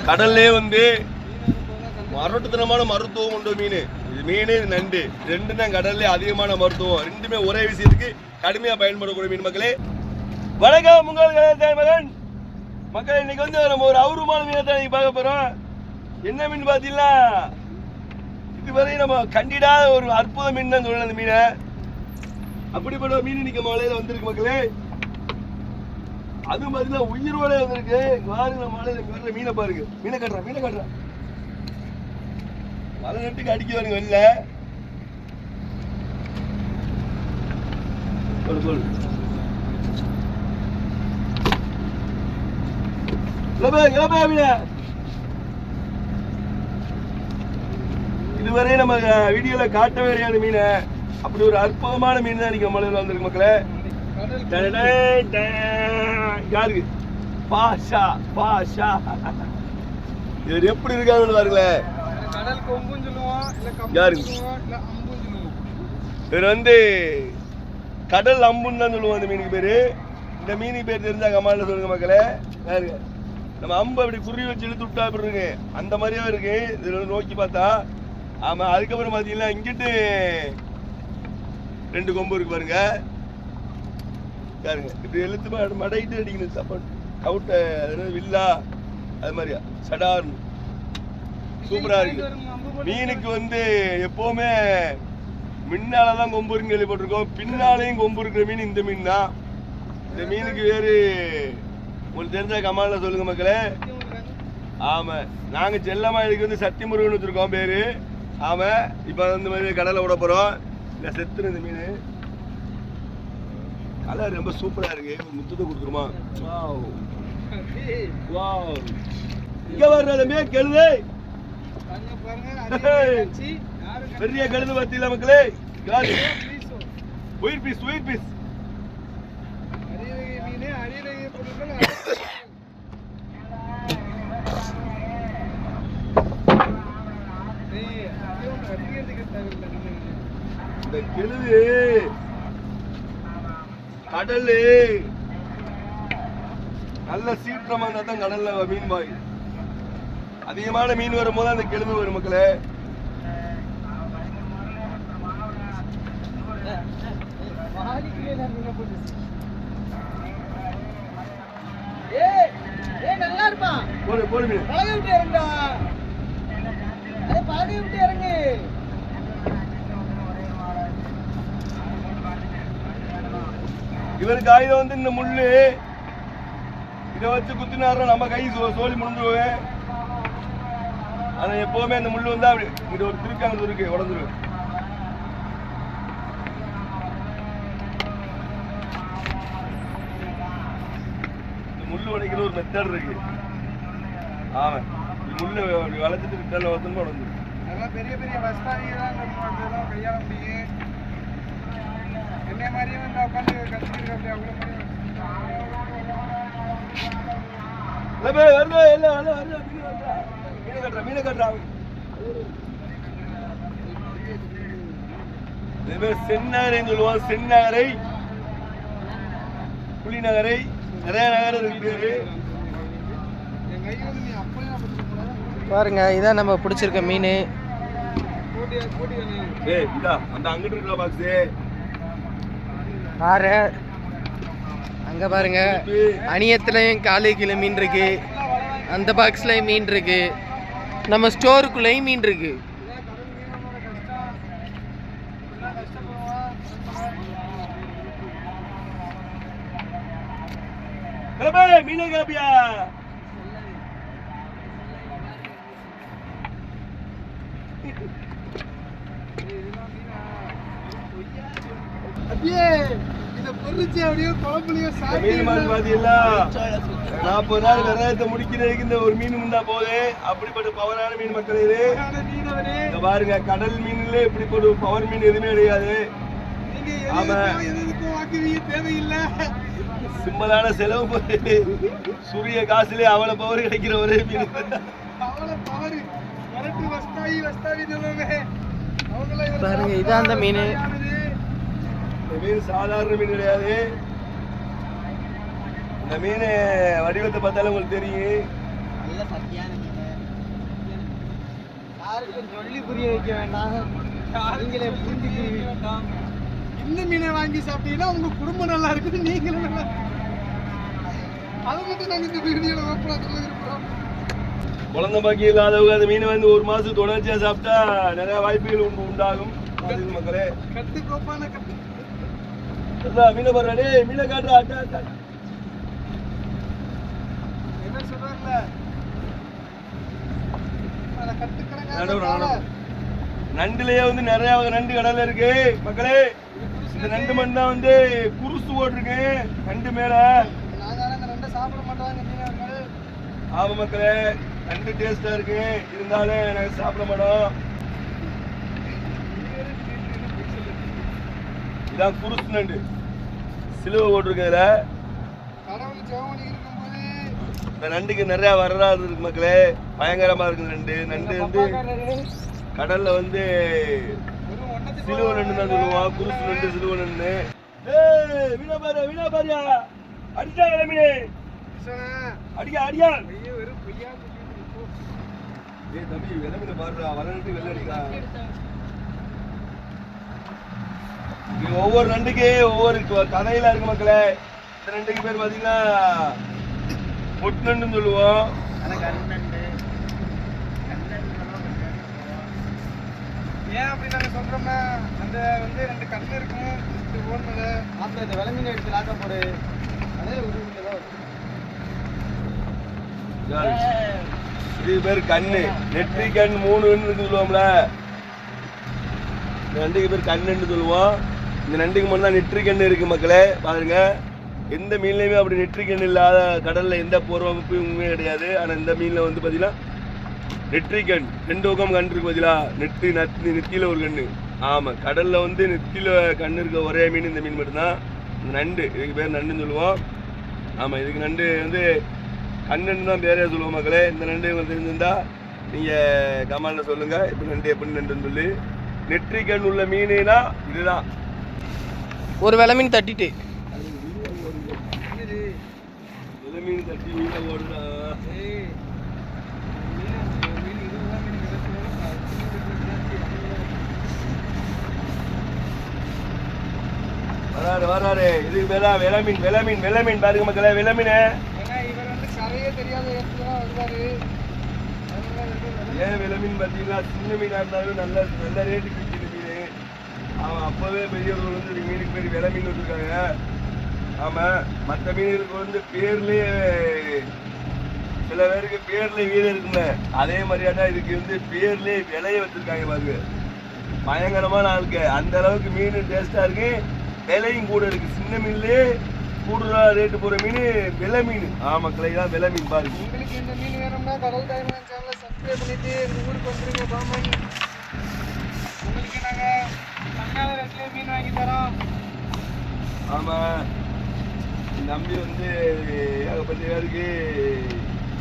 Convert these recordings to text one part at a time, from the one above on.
கடல்லே வந்து மரட்டுத்தனமான மருத்துவம் உண்டு மீன். இது மீன் நண்டு ரெண்டு தான் கடல்ல அதிகமான மருத்துவம். ரெண்டுமே ஒரே விஷயத்துக்கு கடுமையா பயன்படக்கூடிய மீன் மக்களே. வணக்கம், உங்கள் மகன் மக்கள். இன்னைக்கு வந்து நம்ம ஒரு அபூர்வமான மீனை தான் இன்னைக்கு பார்க்க போறோம். என்ன மீன் பாத்தீங்கன்னா, இதுவரை நம்ம கண்டிடாத ஒரு அற்புத மீன் தான் சொல்லணும். அந்த மீனை அப்படிப்பட்ட மீன் இன்னைக்கு மலையில வந்திருக்கு மக்களே. அது பாத்தீங்கன்னா உயிரோட வந்திருக்கு. பாருங்க, மலையில வர்ற மீனை பாருங்க. மீனை கட்டுறேன் மலை நட்டுக்கு அடிக்க வருங்க வெளில. சொல்லு இதுவரை நம்ம வீடியோல காட்டவே கிடையாது மீனை. அப்படி ஒரு அற்புதமான மீன் தான் இன்னைக்கு மலையில வந்திருக்கு மக்களே. யாருக்கு பாஷா பாஷா இது எப்படி இருக்காதுன்னு பாருங்களேன். இவர் வந்து கடல் அம்புன்னு தான் சொல்லுவோம் அந்த மீனுக்கு பேரு. இந்த மீனுக்கு பேர் தெரிஞ்சா கமாண்ட்ல சொல்லுங்க மக்களே. யாருங்க நம்ம அம்பு அப்படி குறி வச்சு இழுத்து விட்டா அப்படி இருக்கு, அந்த மாதிரியே இருக்கு. இதுல நோக்கி பார்த்தா ஆமா. அதுக்கப்புறம் பாத்தீங்கன்னா இங்கிட்டு ரெண்டு கொம்பு இருக்கு பாருங்க. பாருங்க இப்படி எழுத்து மடையிட்டு அடிக்கணும். சப்பாட் கவுட்ட வில்லா அது மாதிரியா சடார்னு சூப்பரா இருக்கு. மீனுக்கு வந்து எப்பவுமே முன்னாலதான் கொம்பு இருக்குன்னு கேள்விப்பட்டிருக்கோம். பின்னாலையும் கொம்பு இருக்கிற மீன் இந்த மீன் தான். இந்த மீனுக்கு வேறு உங்களுக்கு தெரிஞ்ச கமாண்ட்ல சொல்லுங்க மக்களே. ஆமா, நாங்க செல்லமா இதுக்கு வந்து சத்தியமுருகன் வச்சிருக்கோம் பேரு. ஆமா, இப்ப இந்த மாதிரி கடலை விட போறோம். இந்த செத்துரு இந்த மீன் கலர் ரொம்ப சூப்பரா இருக்கு. முத்தத்தை கொடுத்துருமா. இங்க வர்றதுமே கெழுது பெரிய கழுது பத்தியில மக்களே. உயிர் பீஸ் இந்த கெழுது கடலு நல்ல சீற்றமா இருந்தா தான் கடல்ல மீன் பாய். அதிகமான மீன் வரும்போது அந்த கெழுது வரும் மக்களே. இவருக்கு ஆயுதம் வந்து இந்த முள்ளு. இதை வச்சு குத்தினாரு நம்ம கை சோழி முடிஞ்சுவேன். ஆனா எப்பவுமே அந்த முள்ளு வந்தா அப்படி இது ஒரு திருக்காங்க இருக்கு உடஞ்சிருவேன். முள்ளு உடைக்கிற ஒரு மெத்தட் இருக்கு. ஆமா, முள்ளு வளைச்சிட்டு விட்டால ஒருத்தன் உடஞ்சிருக்கு. அதெல்லாம் பெரிய பெரிய வஸ்தானிதான் கையாள முடியும். என்ன மாதிரியே வந்து உட்காந்து கத்துக்கிட்டு அப்படி அவ்வளோ மீனை கட்டுறா. செந்நகரைன்னு சொல்லுவோம். செந்நகரை, புலிநகரை, நிறைய நகரம் இருக்கு. பாருங்க, இதான் நம்ம பிடிச்சிருக்க மீன். அந்த அங்கிட்டு இருக்கிற பாக்ஸ் பாரு. அங்க பாருங்க, அணியத்துலயும் 4 கிலோ மீன் இருக்கு. அந்த பாக்ஸ்லயும் மீன் இருக்கு. நம்ம ஸ்டோருக்குள்ளேயும் மீன் இருக்கு. மீன காப்பியா அப்படியே இத பொரிச்சு அப்படியே குழம்புலயே மீன் மாதிரி பாத்தீங்களா. 40 நாள் விரதத்தை முடிக்கிறதுக்கு இந்த ஒரு மீன் இருந்தா போதே. அப்படிப்பட்ட பவரான மீன் மக்களே. இங்க பாருங்க, கடல் மீன்ல இப்படிப்பட்ட பவர் மீன் எதுவுமே கிடையாது. ஆமா, தேவையில்லை. சிம்பிளான செலவு சூரிய காசுல அவ்வளவு பவர் கிடைக்கிற ஒரே மீன். பாருங்க, இதான் அந்த மீன். மீன் சாதாரண மீன் கிடையாது. இந்த மீன் வடிவத்தை பார்த்தாலும் உங்களுக்கு தெரியும். நல்ல சத்தியான மீன். யாருக்கும் சொல்லி புரிய வைக்க வேண்டாம், நீங்களே புரிஞ்சுக்க வேண்டாம். இந்த மீனை வாங்கி சாப்பிட்டீங்கன்னா உங்க குடும்பம் நல்லா இருக்குது, நீங்களும் நல்லா. அதை மட்டும் நாங்கள் இந்த வீடியோவில் ஓப்பனாக சொல்ல விரும்புகிறோம். குழந்தை பாக்கி இல்லாதவங்க அந்த மீனை வந்து ஒரு மாசம் தொடர்ச்சியா சாப்பிட்டா நிறைய வாய்ப்புகள் உண்டாகும். மக்களே கட்டு கோப்பான கட்டு மீனை பாரு, மீனை காட்டுறா. என்ன சொல்றாங்கல்ல, கட்டுக்கடங்க. நண்டுலயே வந்து நிறைய வகை நண்டு கடல்ல இருக்கு மக்களே. இந்த நண்டு மண் தான் வந்து குருசு போட்டிருக்கு நண்டு மேல. சாப்பிட மாட்டாங்க மீனவர்கள். ஆமா மக்களே, நண்டு டேஸ்டா இருக்கு, இருந்தாலும் எனக்கு சாப்பிட மாட்டோம். இதான் குருசு நண்டு, சிலுவை போட்டிருக்கிறதுல. இந்த நண்டுக்கு நிறைய வரலாறு இருக்கு மக்களே, பயங்கரமா இருக்கு நண்டு. நண்டு வந்து கடல்ல வந்து சிலுவை நண்டு தான் சொல்லுவான், குருசு நண்டு சிலுவை நண்டு. வீணா பாரு, வீணா பாரியா, அடிச்சா மீனே, அடியா அடியா. தம்பி வெள்ளமீனை பாடுறா, வளர்ந்து வெள்ள அடிக்கா. ஒவ்வொரு நண்டுக்கு ஒவ்வொரு கதையில இருக்கு மக்களே. இந்த நண்டுக்கு பேர் பாத்தீங்கன்னா பொட்டு நண்டுன்னு சொல்லுவோம். ஏன் அப்படி நாங்க சொல்றோம்னா, அந்த வந்து 2 கண்ணு இருக்கும், இது ஓடுனது மாத்திர. இந்த வெள்ள மீன் எடுத்து லாக்க போடு, அதே இது பேர் கண்ணு, நெற்றி கண் 3 கண்ணு சொல்லுவோம்ல. இந்த நண்டுக்கு பேர் கண்ணுன்னு சொல்லுவோம். இந்த நண்டுக்கு மட்டும் தான் நெற்றி கண்ணு இருக்கு மக்களே. பாருங்க, எந்த மீன்லையுமே அப்படி நெற்றி கண் இல்லாத கடல்ல எந்த பூர்வமைப்பும் உண்மையே கிடையாது. ஆனா இந்த மீன்ல வந்து பாத்தீங்கன்னா நெற்றி கண் 2 பக்கம் கண் இருக்கு பாத்தீங்களா. நெத்தியில ஒரு கண்ணு. ஆமா, கடல்ல வந்து நெத்தியில கண்ணு இருக்க ஒரே மீன் இந்த மீன் மட்டும்தான். இந்த நண்டு, இதுக்கு பேர் நண்டுன்னு சொல்லுவோம். ஆமா, இதுக்கு நண்டு வந்து கண்ணன் தான் பேரே சொல்லுவோம் மக்களே. இந்த நண்டு உங்களுக்கு தெரிஞ்சிருந்தா நீங்க கமெண்ட்ல சொல்லுங்க, இப்ப நண்டு எப்படி நண்டுன்னு சொல்லி. நெற்றி கண் உள்ள மீனா இதுதான். ஒரு வெள்ள மீன் தட்டிட்டு மீன் தட்டி மீனை ஓடுறா. வராரு வராரு, இதுக்கு பேரா வெள்ளமீன். வெள்ளமீன் வெள்ளமீன் பாருங்க மக்களே, வெள்ளமீன். இவர் வந்து கரையே தெரியாத இடத்துல வருவாரு. ஏன் வெள்ளமீன் பார்த்தீங்கன்னா சின்ன மீனா இருந்தாலும் நல்ல நல்ல ரேட்டுக்கு விற்கிது மீன். அவன் அப்பவே பெரியவர்கள் வந்து மீனுக்கு பேர் வெள்ளமீன் வச்சுருக்காங்க. ஆமா, மற்ற மீன்களுக்கு வந்து பேர்லயே சில பேருக்கு பேர்ல வீடு இருக்குல்ல, அதே மாதிரியாதான் இதுக்கு வந்து பேர்லயே விலைய வச்சிருக்காங்க பாருங்க. பயங்கரமான ஆளுக்கு, அந்த அளவுக்கு மீன் டேஸ்டா இருக்கு, விலையும் கூட இருக்கு. சின்ன மீன்லயே கூடுதலா ரேட்டு போற மீன் வெள்ளை மீன். மக்களே, தான் வெள்ளை மீன் பாருங்க. உங்களுக்கு இந்த மீன் வேணும்னா கடல் டைமண்ட் சேனலை சப்ஸ்கிரைப் பண்ணிட்டு இந்த ஊருக்கு வந்துருங்க பாமன். உங்களுக்கு நாங்க கம்மியான ரேட்லயே மீன் வாங்கி தரோம். ஆமா, நம்பி வந்து ஏகப்பட்ட பேருக்கு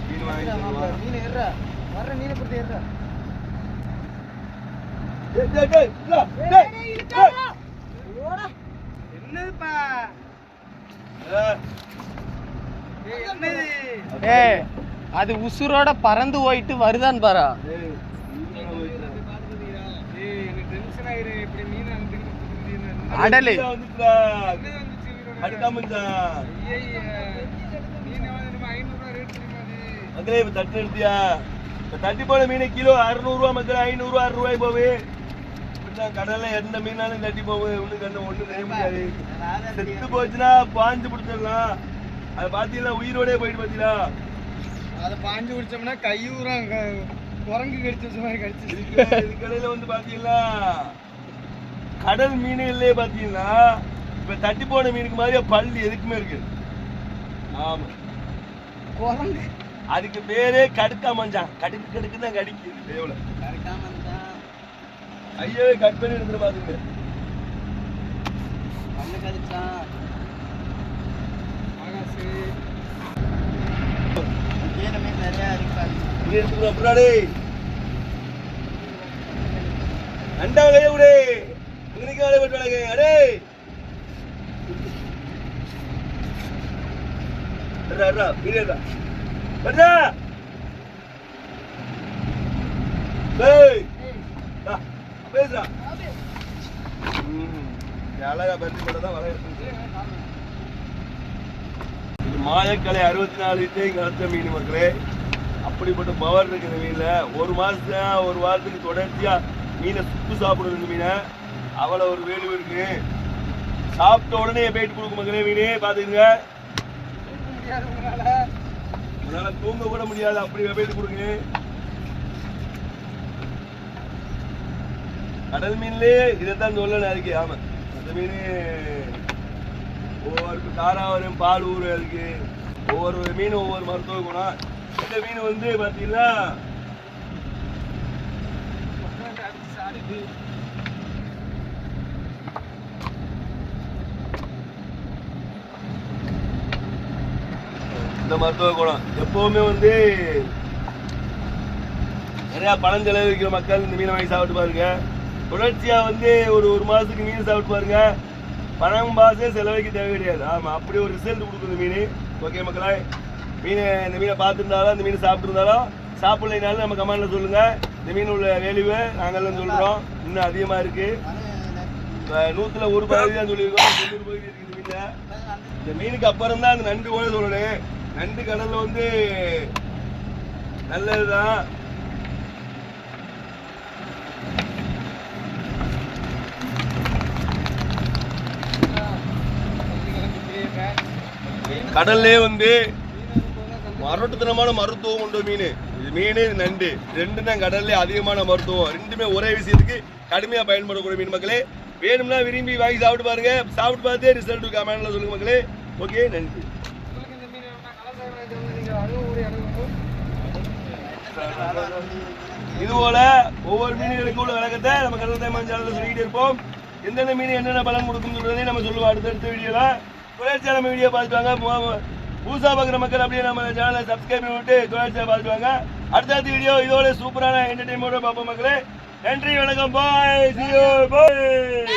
மீன் வாங்கி தருவோம். மீன் ஏறா வர்ற மீனை பொறுத்து ஏறா. என்னதுப்பா அது உசுரோட பறந்து போயிட்டு வருதான் பாரா. அடலு மக்களே, இப்ப தட்டு எடுத்தியா? தட்டி போன மீன் கிலோ 600 ரூபா மக்கள், 500 ரூபா 6 ரூபாய் போவே. கடல்ல எந்த மீனாலும் தட்டி போகுது, ஒண்ணு கண்ணு ஒண்ணு செய்ய முடியாது. செத்து போச்சுன்னா பாஞ்சு பிடிச்சிடலாம். அதை பாத்தீங்களா, உயிரோடய போயிட்டு பாத்தீங்களா. அதை பாஞ்சு பிடிச்சோம்னா கையூரம் குரங்கு கடிச்சு மாதிரி கடிச்சு. இதுக்கடையில வந்து பாத்தீங்களா கடல் மீன் இல்லையே பாத்தீங்கன்னா, இப்ப தட்டி போன மீனுக்கு மாதிரியா பல்லு எதுக்குமே இருக்கு. ஆமா, குரங்கு. அதுக்கு பேரே கடுக்கா மஞ்சான். கடுக்கு கடுக்கு தான் கடிக்குது. எவ்வளவு ஐயோ, கட் பண்ணி எடுத்துட்டு பாத்துங்க. பல்லு கடிச்சா நிறைய இருக்கு. அப்புறாடே அண்டா கைய விடு, இன்னைக்கு வேலை போட்டு அடே வர்றா வீரா வர்றா டேய் பேசுறா அழகா பருத்தி போட்டதான் வலை எடுத்து இது மாயக்கலை 64 இங்க வளர்த்த மீன் மக்களே. அப்படிப்பட்ட பவர் இருக்கு இந்த மீன்ல. ஒரு வாரத்துக்கு தொடர்ச்சியா மீனை சுட்டு சாப்பிடுறது இந்த மீனை. அவ்வளவு ஒரு வேல்யூ இருக்கு. சாப்பிட்ட உடனே போயிட்டு கொடுக்கும் மக்களே மீனே பாத்துக்கங்க. உன்னால தூங்க கூட முடியாது அப்படி போயிட்டு கொடுங்க. கடல் மீன்லயே இதைத்தான் சொல்லணும் இருக்கு. ஆமா அந்த மீன் ஒவ்வொரு காரா வரும் பால் ஊர் இருக்கு. ஒவ்வொரு மீன் ஒவ்வொரு மருத்துவ குணம். இந்த மீன் வந்து பாத்தீங்கன்னா இந்த மருத்துவ குணம் எப்பவுமே வந்து நிறைய பணம் செலவழிக்கிற மக்கள் இந்த மீனை வாங்கி சாப்பிட்டு பாருங்க. தொடர்ச்சியா வந்து ஒரு மாசத்துக்கு மீன் சாப்பிட்டு பாருங்க. பணம் பாசே செலவழிக்க தேவை கிடையாது. ஆமா அப்படி ஒரு ரிசல்ட் கொடுக்கும் இந்த மீன். ஓகே மக்களே, இந்த மீனை பார்த்துருந்தாலும் இந்த மீனை சாப்பிட்டுருந்தாலும் சாப்பிடலைனாலும் நம்ம கமெண்ட்ல சொல்லுங்க. இந்த மீன் உள்ள வேல்யூவை நாங்கள்லாம் சொல்றோம். இன்னும் அதிகமா இருக்கு. 100ல் 1 பகுதி தான் சொல்லியிருக்கோம். 90 பகுதி இருக்கு இந்த மீன்ல. இந்த மீனுக்கு அப்புறம் தான் அந்த நண்டு கூட சொல்லணும். நண்டு கடல்ல வந்து நல்லதுதான். கடல்லே வந்து மரட்டுத்தனமான மருத்துவம் உண்டு மீன். இது மீன் நண்டு ரெண்டும் தான் கடல்ல அதிகமான மருத்துவம். ரெண்டுமே ஒரே விஷயத்துக்கு கடுமையா பயன்படக்கூடிய மீன் மக்களே. வேணும்னா விரும்பி வாங்கி சாப்பிட்டு பாருங்க. சாப்பிட்டு பார்த்து ரிசல்ட் கமெண்ட்ல சொல்லுங்க மக்களே. ஓகே, நன்றி. இதுபோல ஒவ்வொரு மீன்களுக்கும் உள்ள விளக்கத்தை நம்ம கடல் டைமண்ட் சேனல்ல சொல்லிக்கிட்டே இருப்போம். எந்தெந்த மீன் என்னென்ன பலன் கொடுக்கும் சொல்றதே நம்ம சொல்லுவோம் அடுத்தடுத்த வீடியோல. தொடர்ச்சியா நம்ம வீடியோ பார்த்துவாங்க. புதுசா பார்க்குற மக்கள் அப்படியே நம்ம சேனலை சப்ஸ்கிரைப் பண்ணிவிட்டு தொடர்ச்சியா பார்த்துவாங்க. அடுத்த வீடியோ இதோட சூப்பரான என்டர்டைன்மெண்டோட பார்ப்போம் மக்களே. நன்றி, வணக்கம், பாய், see you, bye.